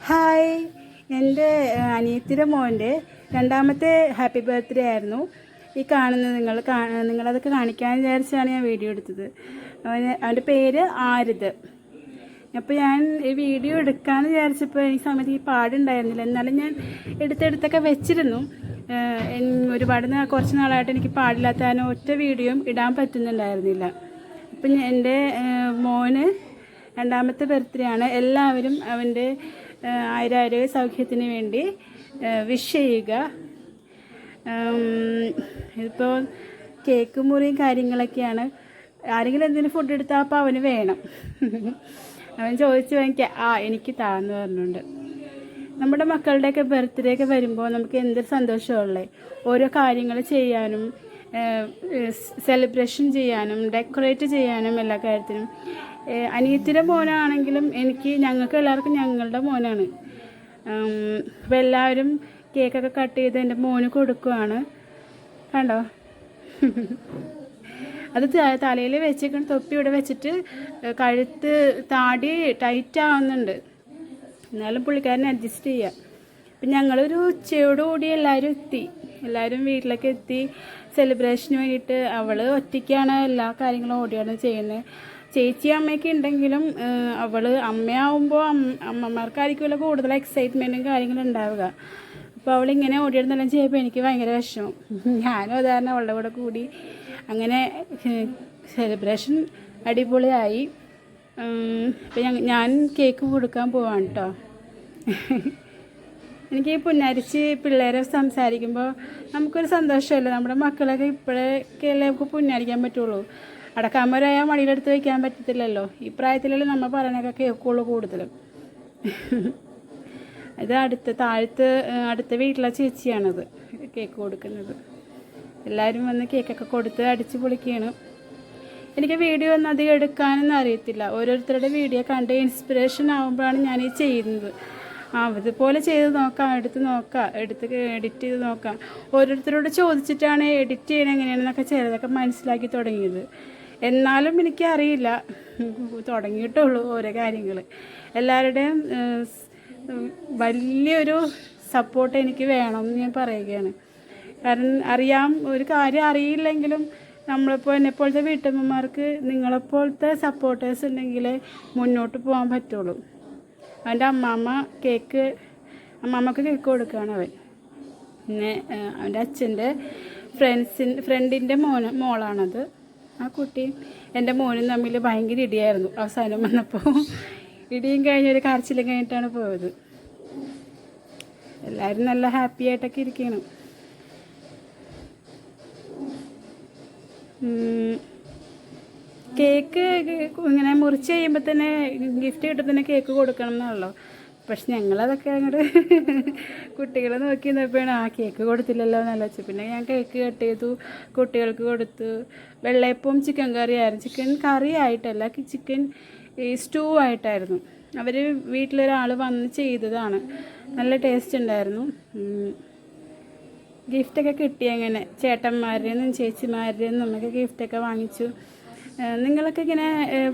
Hi, എൻ്റെ അനിയത്തിയുടെ മോൻ്റെ രണ്ടാമത്തെ ഹാപ്പി ബർത്ത്ഡേ ആയിരുന്നു. ഈ കാണുന്നത് നിങ്ങളതൊക്കെ കാണിക്കാൻ വിചാരിച്ചാണ് ഞാൻ വീഡിയോ എടുത്തത്. അവൻ്റെ പേര് ആരിത്. അപ്പോൾ ഞാൻ ഈ വീഡിയോ എടുക്കാമെന്ന് വിചാരിച്ചപ്പോൾ എനിക്ക് സമയത്ത് ഈ പാടുണ്ടായിരുന്നില്ല. എന്നാലും ഞാൻ എടുത്തൊക്കെ വെച്ചിരുന്നു. ഒരുപാട് കുറച്ച് നാളായിട്ട് എനിക്ക് പാടില്ലാത്ത കാരണം ഒറ്റ വീഡിയോയും ഇടാൻ പറ്റുന്നുണ്ടായിരുന്നില്ല. അപ്പം എൻ്റെ മോന് രണ്ടാമത്തെ ബർത്ത്ഡേ ആണ്. എല്ലാവരും അവൻ്റെ ആരോഗ്യ സൗഖ്യത്തിന് വേണ്ടി വിഷ് ചെയ്യുക. ഇപ്പോൾ കേക്ക് മുറിയും കാര്യങ്ങളൊക്കെയാണ്. ആരെങ്കിലും എന്തെങ്കിലും ഫുഡ് എടുത്താൽ അപ്പോൾ അവന് വേണം. അവൻ ചോദിച്ചു എനിക്ക് താന്ന് പറഞ്ഞുകൊണ്ട്. നമ്മുടെ മക്കളുടെയൊക്കെ ബർത്ത്ഡേ ഒക്കെ വരുമ്പോൾ നമുക്ക് എന്തൊരു സന്തോഷമുള്ളേ. ഓരോ കാര്യങ്ങൾ ചെയ്യാനും സെലിബ്രേഷൻ ചെയ്യാനും ഡെക്കറേറ്റ് ചെയ്യാനും എല്ലാ കാര്യത്തിനും. അനിയത്തിൻ്റെ മോനാണെങ്കിലും ഞങ്ങൾക്ക് എല്ലാവർക്കും ഞങ്ങളുടെ മോനാണ്. അപ്പോൾ എല്ലാവരും കേക്കൊക്കെ കട്ട് ചെയ്ത് എൻ്റെ മോന് കൊടുക്കുവാണ്. കണ്ടോ, അത് തലയിൽ വെച്ചേക്കണ തൊപ്പി ഇവിടെ വെച്ചിട്ട് കഴുത്ത് താടി ടൈറ്റ് ആവുന്നുണ്ട്. എന്നാലും പുള്ളിക്കാരനെ അഡ്ജസ്റ്റ് ചെയ്യുക. അപ്പം ഞങ്ങളൊരു ഉച്ചയോടുകൂടി എല്ലാവരും വീട്ടിലൊക്കെ എത്തി. സെലിബ്രേഷന് വേണ്ടിയിട്ട് അവൾ ഒറ്റയ്ക്കാണ് എല്ലാ കാര്യങ്ങളും ഓടിയാണ് ചെയ്യുന്നത്. ചേച്ചി അമ്മയൊക്കെ ഉണ്ടെങ്കിലും അവൾ അമ്മയാവുമ്പോൾ അമ്മമാർക്കായിരിക്കുമല്ലോ കൂടുതൽ എക്സൈറ്റ്മെൻറ്റും കാര്യങ്ങളും ഉണ്ടാവുക. അപ്പോൾ അവളിങ്ങനെ ഓടിയിടുന്നെല്ലാം ചെയ്യുമ്പോൾ എനിക്ക് ഭയങ്കര വിഷമം. ഞാനും ഉദാഹരണം അവളുടെ കൂടെ കൂടി അങ്ങനെ സെലിബ്രേഷൻ അടിപൊളിയായി. അപ്പം ഞാൻ കേക്ക് കൊടുക്കാൻ പോവാണ് കേട്ടോ. എനിക്ക് പുന്നാരിച്ച് പിള്ളേരെ സംസാരിക്കുമ്പോൾ നമുക്കൊരു സന്തോഷമല്ലേ. നമ്മുടെ മക്കളൊക്കെ ഇപ്പോഴൊക്കെയല്ലേ നമുക്ക് പുന്നാരിക്കാൻ പറ്റുള്ളൂ. അടക്കാമരായ മടിയിലെടുത്ത് വയ്ക്കാൻ പറ്റത്തില്ലല്ലോ. ഈ പ്രായത്തിലല്ലേ നമ്മൾ പറയണൊക്കെ കേൾക്കുള്ളൂ കൂടുതലും. ഇത് അടുത്ത വീട്ടിലെ ചേച്ചിയാണത് കേക്ക് കൊടുക്കുന്നത്. എല്ലാവരും വന്ന് കേക്കൊക്കെ കൊടുത്ത് അടിച്ച് പൊളിക്കുകയാണ്. എനിക്ക് വീഡിയോ ഒന്നും അധികം എടുക്കാനൊന്നും അറിയത്തില്ല. ഓരോരുത്തരുടെ വീഡിയോ കണ്ട് ഇൻസ്പിറേഷൻ ആകുമ്പോഴാണ് ഞാൻ ഈ ചെയ്യുന്നത്. അതുപോലെ ചെയ്ത് നോക്കാം, എടുത്ത് എഡിറ്റ് ചെയ്ത് നോക്കാം. ഓരോരുത്തരോട് ചോദിച്ചിട്ടാണ് എഡിറ്റ് ചെയ്യണം എങ്ങനെയാണെന്നൊക്കെ ചിലതൊക്കെ മനസ്സിലാക്കി തുടങ്ങിയത്. എന്നാലും എനിക്കറിയില്ല, തുടങ്ങിയിട്ടുള്ളൂ ഓരോ കാര്യങ്ങൾ. എല്ലാവരുടെയും വലിയൊരു സപ്പോർട്ട് എനിക്ക് വേണമെന്ന് ഞാൻ പറയുകയാണ്. കാരണം ഒരു കാര്യം അറിയില്ലെങ്കിലും നമ്മളിപ്പോൾ എന്നെപ്പോലത്തെ വീട്ടമ്മമാർക്ക് നിങ്ങളെപ്പോലത്തെ സപ്പോർട്ടേഴ്സ് ഉണ്ടെങ്കിലേ മുന്നോട്ട് പോകാൻ പറ്റുള്ളൂ. അവൻ്റെ അമ്മാമ്മക്ക് കേക്ക് കൊടുക്കുകയാണ് അവൻ. പിന്നെ അവൻ്റെ അച്ഛൻ്റെ ഫ്രണ്ടിൻ്റെ മോളാണത്. ആ കുട്ടിയും എൻ്റെ മോനും തമ്മിൽ ഭയങ്കര ഇടിയായിരുന്നു. അവസാനം വന്നപ്പോൾ ഇടിയും കഴിഞ്ഞൊരു കരച്ചിലും കഴിഞ്ഞിട്ടാണ് പോയത്. എല്ലാവരും നല്ല ഹാപ്പി ആയിട്ടൊക്കെ ഇരിക്കണം. കേക്ക് ഇങ്ങനെ മുറിച്ച് കഴിയുമ്പോൾ തന്നെ ഗിഫ്റ്റ് കിട്ടുമ്പോൾ കേക്ക് കൊടുക്കണം എന്നാണല്ലോ. പക്ഷെ ഞങ്ങളതൊക്കെ അങ്ങോട്ട് കുട്ടികളെ നോക്കി നിന്നപ്പോഴാണ് കേക്ക് കൊടുത്തില്ലല്ലോ എന്നല്ല വെച്ചു. പിന്നെ ഞാൻ കേക്ക് കട്ട് ചെയ്തു, കുട്ടികൾക്ക് കൊടുത്തു. വെള്ളയപ്പവും ചിക്കൻ കറിയായിരുന്നു. ചിക്കൻ കറി ആയിട്ടല്ല, ചിക്കൻ സ്റ്റൂ ആയിട്ടായിരുന്നു. അവർ വീട്ടിലൊരാൾ വന്ന് ചെയ്തതാണ്. നല്ല ടേസ്റ്റ് ഉണ്ടായിരുന്നു. ഗിഫ്റ്റൊക്കെ കിട്ടി. അങ്ങനെ ചേട്ടന്മാരുടെ നിന്നും ചേച്ചിമാരുടെ നിന്നും നമുക്ക് ഗിഫ്റ്റൊക്കെ വാങ്ങിച്ചു. നിങ്ങളൊക്കെ ഇങ്ങനെ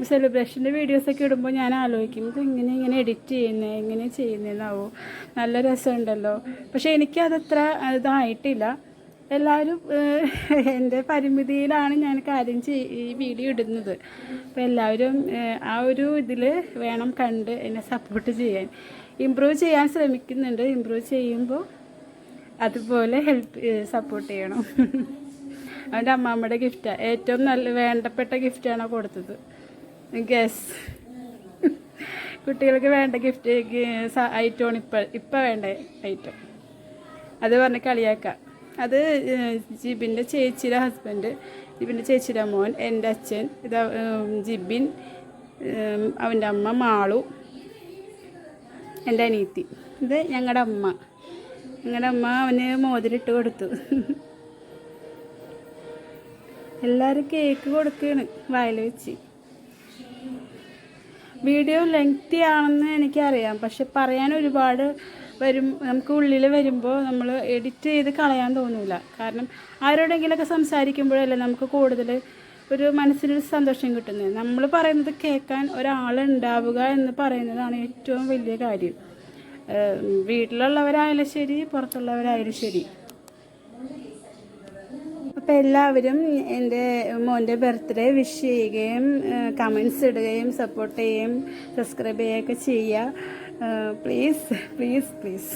സെലിബ്രേഷൻ്റെ വീഡിയോസൊക്കെ ഇടുമ്പോൾ ഞാൻ ആലോചിക്കും, ഇത് ഇങ്ങനെ എഡിറ്റ് എങ്ങനെ ചെയ്യുന്നതെന്നാവോ, നല്ല രസമുണ്ടല്ലോ. പക്ഷേ എനിക്കതത്ര ഇതായിട്ടില്ല. എല്ലാവരും എൻ്റെ പരിമിതിയിലാണ് ഞാൻ ഈ വീഡിയോ ഇടുന്നത്. അപ്പോൾ എല്ലാവരും ആ ഒരു ഇതിൽ വേണം കണ്ട് എന്നെ സപ്പോർട്ട് ചെയ്യാൻ. ഇമ്പ്രൂവ് ചെയ്യാൻ ശ്രമിക്കുന്നുണ്ട്. ഇമ്പ്രൂവ് ചെയ്യുമ്പോൾ അതുപോലെ സപ്പോർട്ട് ചെയ്യണം. അവൻ്റെ അമ്മാമ്മയുടെ ഗിഫ്റ്റാണ്. ഏറ്റവും വേണ്ടപ്പെട്ട ഗിഫ്റ്റാണ് കൊടുത്തത്. കുട്ടികൾക്ക് വേണ്ട ഗിഫ്റ്റ് ഐറ്റമാണ് ഇപ്പം വേണ്ട ഐറ്റം. അത് പറഞ്ഞ് കളിയാക്കാം. അത് ജിബിൻ്റെ ചേച്ചിയുടെ ഹസ്ബൻഡ്, ജിബിൻ്റെ ചേച്ചിയുടെ മോൻ, എൻ്റെ അച്ഛൻ, ഇത് ജിബിൻ, അവൻ്റെ അമ്മ മാളു, എൻ്റെ അനിയത്തി. ഇത് ഞങ്ങളുടെ അമ്മ അവന് മോതിരിട്ട് കൊടുത്തു. എല്ലാവരും കേക്ക് കൊടുക്കുകയാണ് വായിൽ വെച്ച്. വീഡിയോ ലെങ്തി ആണെന്ന് എനിക്കറിയാം. പക്ഷെ പറയാൻ ഒരുപാട് നമുക്ക് ഉള്ളിൽ വരുമ്പോൾ നമ്മൾ എഡിറ്റ് ചെയ്ത് കളയാൻ തോന്നില്ല. കാരണം ആരോടെങ്കിലുമൊക്കെ സംസാരിക്കുമ്പോഴല്ലേ നമുക്ക് കൂടുതൽ ഒരു മനസ്സിനൊരു സന്തോഷം കിട്ടുന്നത്. നമ്മൾ പറയുന്നത് കേൾക്കാൻ ഒരാളുണ്ടാവുക എന്ന് പറയുന്നതാണ് ഏറ്റവും വലിയ കാര്യം. വീട്ടിലുള്ളവരായാലും ശരി, പുറത്തുള്ളവരായാലും ശരി. അപ്പോൾ എല്ലാവരും എൻ്റെ മോൻ്റെ ബർത്ത്ഡേ വിഷ് ചെയ്യുകയും കമൻസ് ഇടുകയും സപ്പോർട്ട് ചെയ്യുകയും സബ്സ്ക്രൈബ് ചെയ്യുകയൊക്കെ ചെയ്യുക. Please please please.